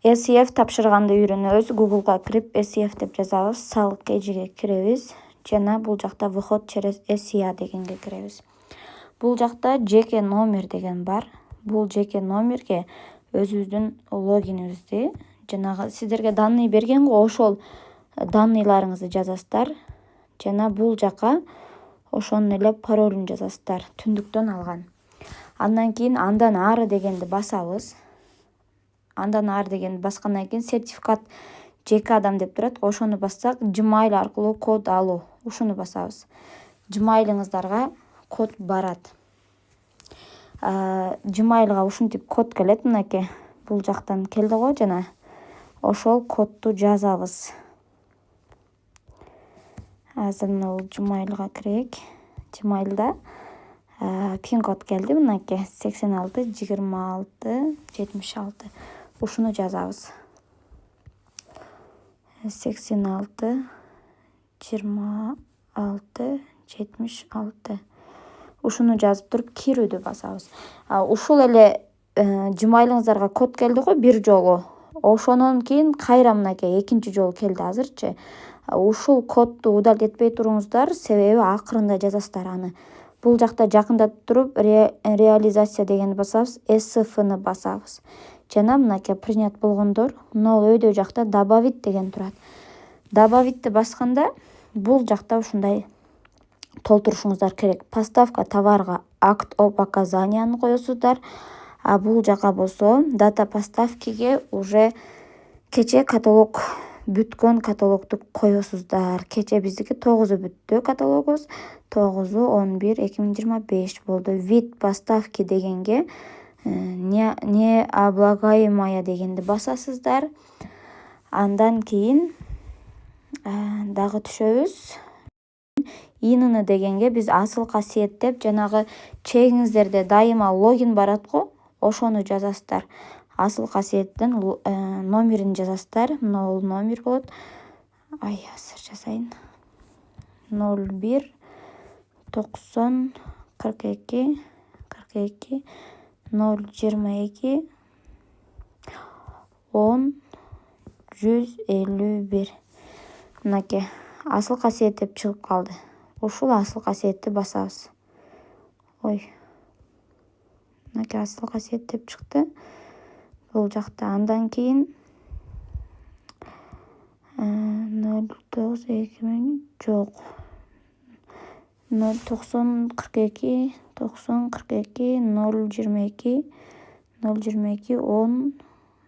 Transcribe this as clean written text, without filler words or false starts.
SEF тапшырганды үйрөнөбүз. Google'га кирип SEF деп жазабыз. Салык эжиге киребиз. Жана бул жакта выход через SEA дегенге киребиз. Бул жакта жеке номер деген бар. Бул жеке номерге өзүбүздүн логинибизди, жанагы сиздерге данный берген го, ошол данныйларыңызды жазасыздар. Жана бул жака ошонун эле паролун жазасыздар, түндүктөн алган. Андан кийин андан ары дегенди басабыз. Андан ары дегенди баскандан кийин сертификат жеке адам деп турат. Ошону бассак, Gmail аркылуу код алуу. Ушуну басабыз. Gmail'ыңыздарга код барат. Gmail'га ушинтип код келет, мынакей. Бул жактан келди го жана. Ошол кодду жазабыз. Азыр мына Gmail'га кирейик. Gmail'да пин код келди, мынакей 86 26 76. Ушуну жазабыз. 86 26 76. Ушуну жазып туруп кирүүдү басабыз. Ушул эле Gmail'ыңыздарга код келди го бир жолу. Ошонон кийин кайра мынакей экинчи жолу келди азырчы. Ушул кодду удалить этпей туруңуздар, себеби акырында жазасыздар аны. Бул жакта жакындатып туруп реализация дегенди басабыз, SF'ны басабыз. Жана мынакей принят болгондор, мына өйдө жакта добавить деген турат. Добавитти басканда бул жакта ушундай толтурушуңуздар керек. Поставка товарга акт об оказанияны коесуздар. А бул жака болсо дата поставкиге уже кече каталог бүткөн каталогду коесуздар. Кече биздики 9 бүттү каталогубуз. 9/11/2025 болду. Вид поставки дегенге не облагаемая дегенди басасыздар. Андан кийин дагы түшөбүз. ИНН дегенге биз асыл касиет деп, жанагы чегиңиздерде дайыма логин барат го, ошону жазасыздар. Асыл касиеттин номерин жазасыздар. Мына бул номер болот. Азыр жазайын. 01 90 42 42 022 10 151. Мынакей асыл касиет деп чыгып калды. Ушул асыл касиетти басабыз. Мынакей асыл касиет деп чыкты. Бул жакта андан кийин 09 жок. 090 42 90 42 022 022 10